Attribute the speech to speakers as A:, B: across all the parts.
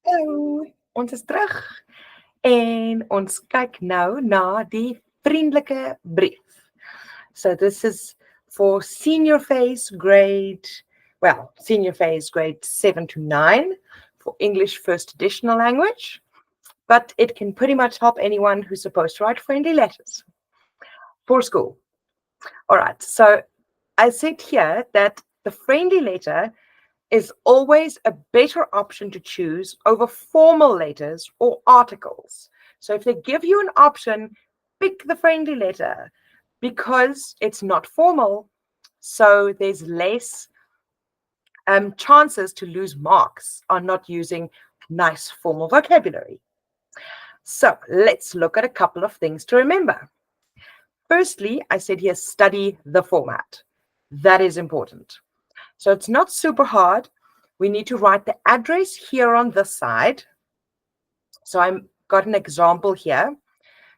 A: Hallo, ons is terug en ons kyk nou na die vriendelike brief. So this is for senior phase grade, senior phase grade 7 to 9 for English first additional language, but it can pretty much help anyone who's supposed to write friendly letters for school. All right, so I said here that the friendly letter is always a better option to choose over formal letters or articles. So if they give you an option, pick the friendly letter because it's not formal. So there's less chances to lose marks on not using nice formal vocabulary. So let's look at a couple of things to remember. Firstly, I said here, study the format. That is important. So it's not super hard. We need to write the address here on this side. So I've got an example here.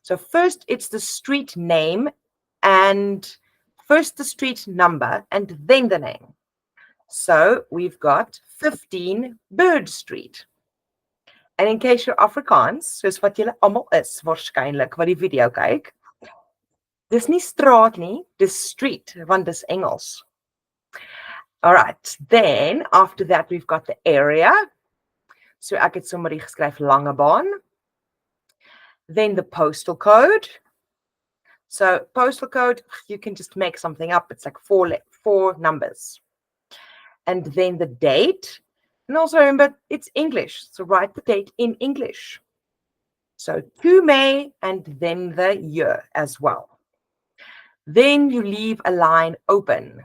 A: So first it's the street name and first the street number and then the name. So we've got 15 Bird Street. And in case you're Afrikaans, soos wat julle almal is waarskynlik wat die video kyk, dis nie straat nie, dis street, want dis Engels. All right, then after that we've got the area. So ek het sommer geskryf Langebaan. Then the postal code. So postal code, you can just make something up. It's like four numbers. And then the date. And also remember, it's English. So write the date in English. So 2 May and then the year as well. Then you leave a line open.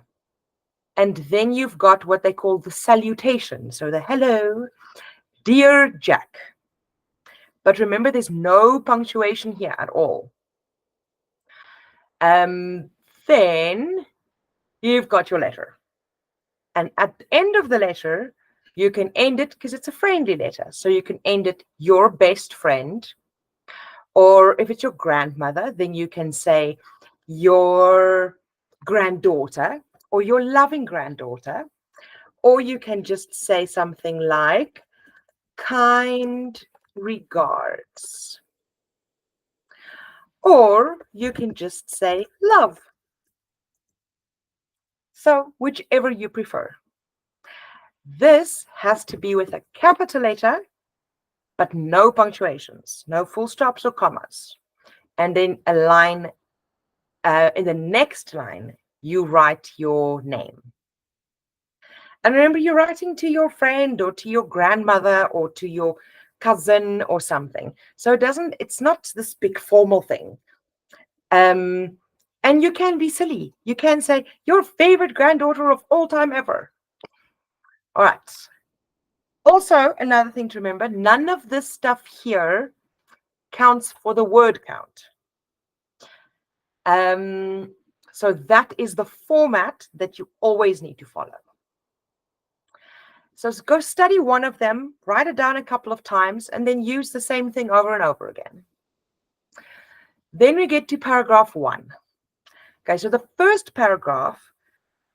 A: And then you've got what they call the salutation. So the hello, dear Jack. But remember, there's no punctuation here at all. Then you've got your letter. And at the end of the letter, you can end it because it's a friendly letter. So you can end it your best friend. Or if it's your grandmother, then you can say your granddaughter or your loving granddaughter. Or you can just say something like kind regards. Or you can just say love. So whichever you prefer. This has to be with a capital letter, but no punctuations, no full stops or commas. And then a line, in the next line, you write your name. And remember, you're writing to your friend or to your grandmother or to your cousin or something. So it's not this big formal thing. And you can be silly. You can say your favorite granddaughter of all time ever. All right. Also, another thing to remember, none of this stuff here counts for the word count. So that is the format that you always need to follow. So go study one of them, write it down a couple of times, and then use the same thing over and over again. Then we get to paragraph 1. Okay, so the first paragraph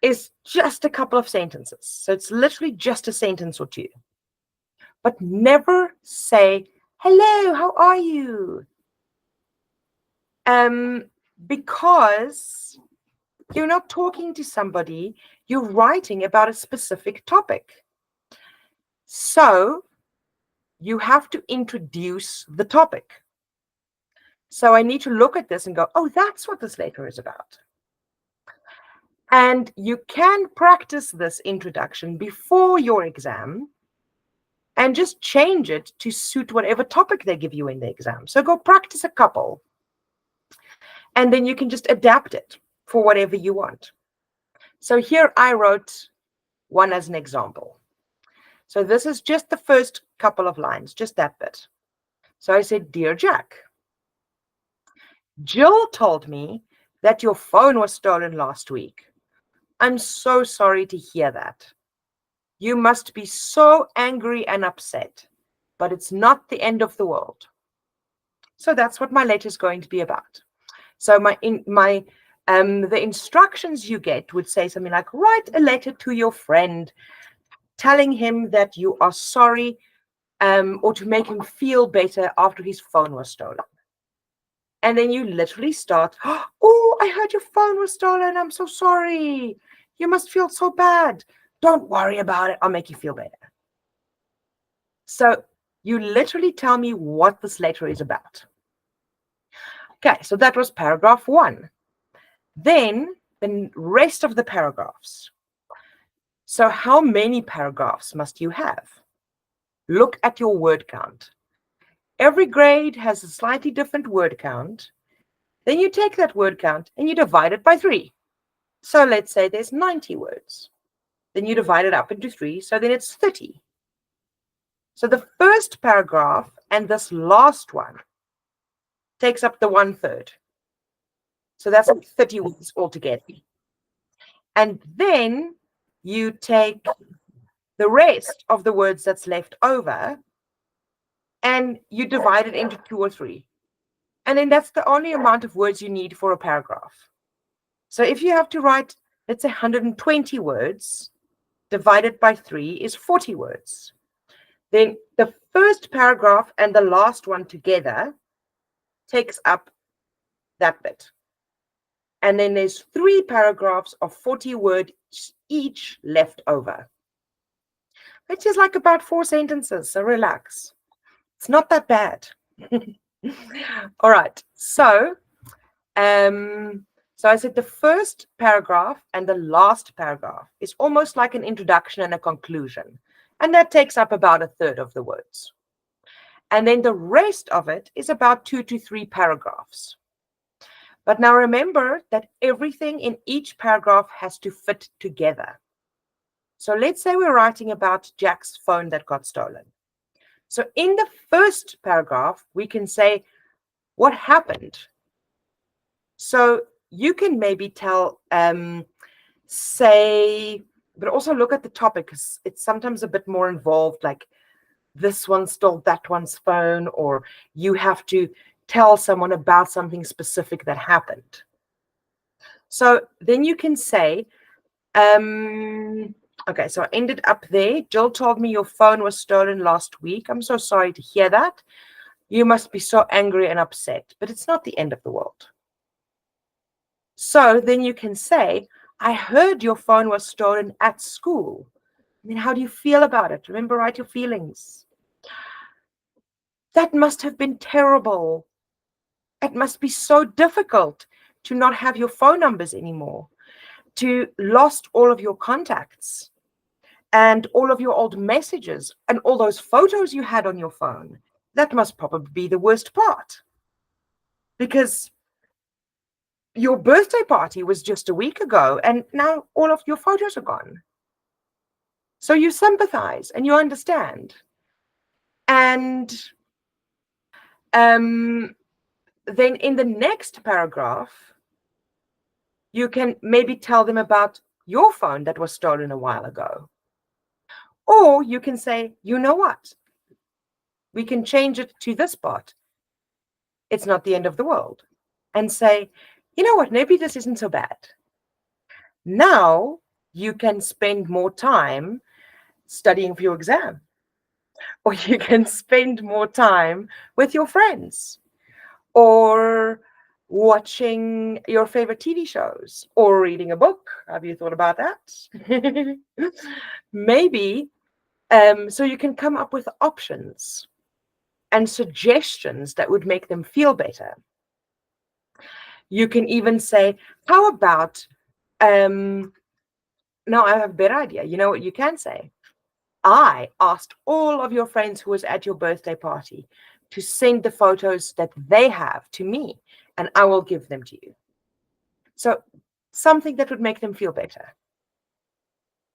A: is just a couple of sentences. So it's literally just a sentence or two. But never say, hello, how are you? Because you're not talking to somebody, you're writing about a specific topic. So you have to introduce the topic. So I need to look at this and go, oh, that's what this letter is about. And you can practice this introduction before your exam and just change it to suit whatever topic they give you in the exam. So go practice a couple. And then you can just adapt it for whatever you want. So here I wrote one as an example. So this is just the first couple of lines, just that bit. So I said, Dear Jack, Jill told me that your phone was stolen last week. I'm so sorry to hear that. You must be so angry and upset, but it's not the end of the world. So that's what my letter is going to be about. So the instructions you get would say something like, write a letter to your friend telling him that you are sorry or to make him feel better after his phone was stolen. And then you literally start, oh, I heard your phone was stolen. I'm so sorry. You must feel so bad. Don't worry about it. I'll make you feel better. So you literally tell me what this letter is about. Okay, so that was paragraph 1. Then the rest of the paragraphs. So how many paragraphs must you have? Look at your word count. Every grade has a slightly different word count. Then you take that word count and you divide it by 3. So let's say there's 90 words. Then you divide it up into 3, so then it's 30. So the first paragraph and this last one takes up the 1/3. So that's 30 words altogether. And then you take the rest of the words that's left over and you divide it into 2 or 3. And then that's the only amount of words you need for a paragraph. So if you have to write, let's say 120 words, divided by 3 is 40 words. Then the first paragraph and the last one together takes up that bit. And then there's 3 paragraphs of 40 words each left over, which is like about 4 sentences. So relax. It's not that bad. All right. So I said the first paragraph and the last paragraph is almost like an introduction and a conclusion. And that takes up about 1/3 of the words. And then the rest of it is about 2 to 3 paragraphs. But now remember that everything in each paragraph has to fit together. So let's say we're writing about Jack's phone that got stolen. So in the first paragraph, we can say what happened. So you can maybe tell, say, but also look at the topic, because it's sometimes a bit more involved, like this one stole that one's phone, or you have to tell someone about something specific that happened. So then you can say, okay, so I ended up there. Jill told me your phone was stolen last week. I'm so sorry to hear that. You must be so angry and upset, but it's not the end of the world. So then you can say, I heard your phone was stolen at school. I mean, how do you feel about it? Remember, write your feelings. That must have been terrible. It must be so difficult to not have your phone numbers anymore, to lost all of your contacts and all of your old messages and all those photos you had on your phone. That must probably be the worst part, because your birthday party was just a week ago and now all of your photos are gone. So you sympathize and you understand. And then in the next paragraph, you can maybe tell them about your phone that was stolen a while ago. Or you can say, you know what? We can change it to this part. It's not the end of the world. And say, you know what? Maybe this isn't so bad. Now you can spend more time studying for your exam. Or you can spend more time with your friends. Or watching your favorite TV shows, or reading a book. Have you thought about that? Maybe. So you can come up with options and suggestions that would make them feel better. You can even say, how about, no, I have a better idea. You know what you can say? I asked all of your friends who was at your birthday party to send the photos that they have to me, and I will give them to you. So something that would make them feel better.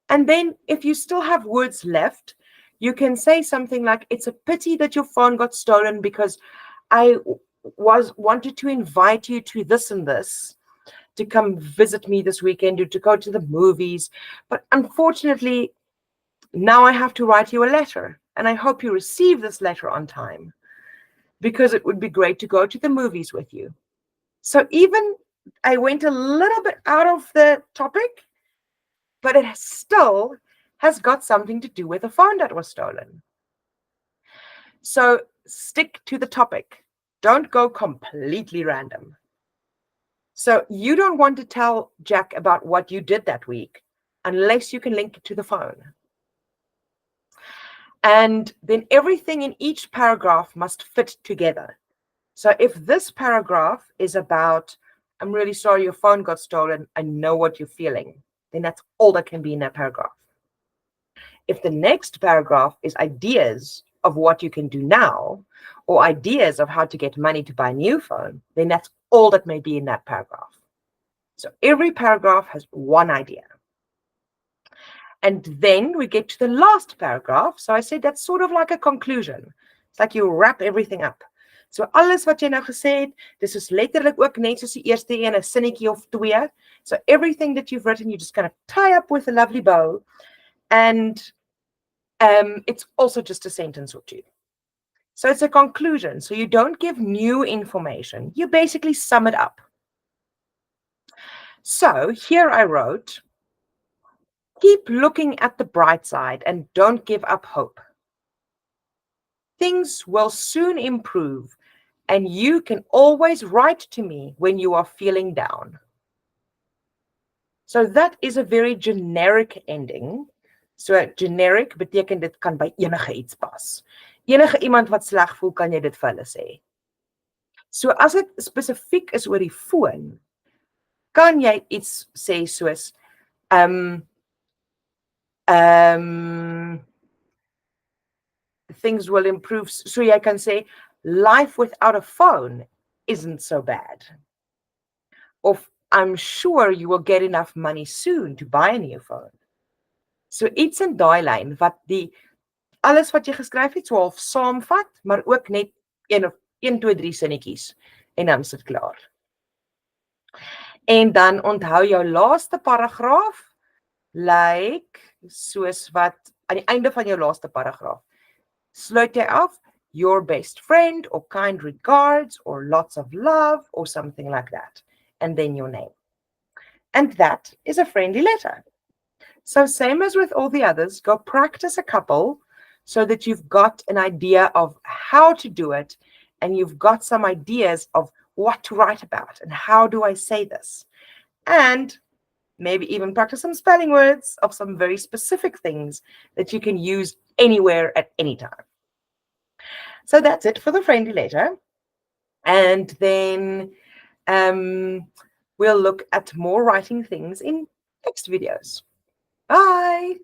A: And then if you still have words left, you can say something like, it's a pity that your phone got stolen because I wanted to invite you to this and this, to come visit me this weekend or to go to the movies. But unfortunately, now I have to write you a letter, and I hope you receive this letter on time, because it would be great to go to the movies with you. So even I went a little bit out of the topic, but it still has got something to do with the phone that was stolen. So stick to the topic. Don't go completely random. So you don't want to tell Jack about what you did that week unless you can link it to the phone. And then everything in each paragraph must fit together. So if this paragraph is about, I'm really sorry your phone got stolen, I know what you're feeling, then that's all that can be in that paragraph. If the next paragraph is ideas of what you can do now, or ideas of how to get money to buy a new phone, then that's all that may be in that paragraph. So every paragraph has one idea. And then we get to the last paragraph. So I said that's sort of like a conclusion. It's like you wrap everything up. So alles wat jy nou gesê het, dis is letterlik ook net soos die eerste een, 'n sinnetjie of twee. So everything that you've written, you just kind of tie up with a lovely bow. And it's also just a sentence or two. So it's a conclusion. So you don't give new information. You basically sum it up. So here I wrote, keep looking at the bright side and don't give up hope. Things will soon improve, and you can always write to me when you are feeling down. So that is a very generic ending. So generic beteken dit kan by enige iets pas. Enige iemand wat sleg voel, kan jy dit vir hulle sê. So as dit spesifiek is oor die foon, kan jy iets sê soos things will improve. So jy kan sê life without a phone isn't so bad. Of I'm sure you will get enough money soon to buy a new phone. So iets in daai lyn wat die alles wat jy geskryf het so half saamvat, maar ook net 1 2 3 sinnetjies en dan is dit klaar. En dan onthou jou laaste paragraaf lyk soos wat aan die einde van jou laaste paragraaf sluit jy af, your best friend or kind regards or lots of love or something like that, and then your name. And that is a friendly letter. So same as with all the others, go practice a couple so that you've got an idea of how to do it and you've got some ideas of what to write about and how do I say this. And maybe even practice some spelling words of some very specific things that you can use anywhere at any time. So that's it for the friendly letter. And then we'll look at more writing things in next videos. Bye.